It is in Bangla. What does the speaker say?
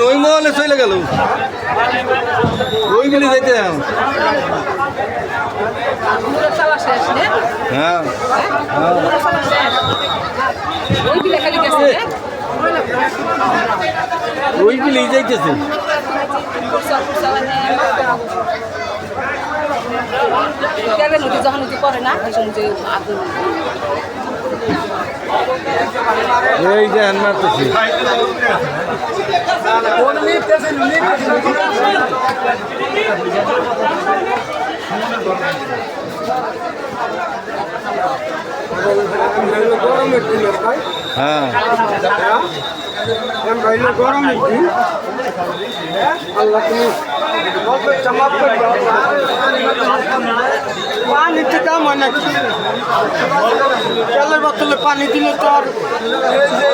ওই মহলে চলে গেল ওই মিলে যাইতে হ্যাঁ ওই মিলেই যাইতেছে যখন করে না এই যে মারতেছি হ্যাঁ গরমের দিন আল্লাহ তুমি পানি তো দাম হয় নাকি জলের বোতলে পানি দিলে তো আর এই যে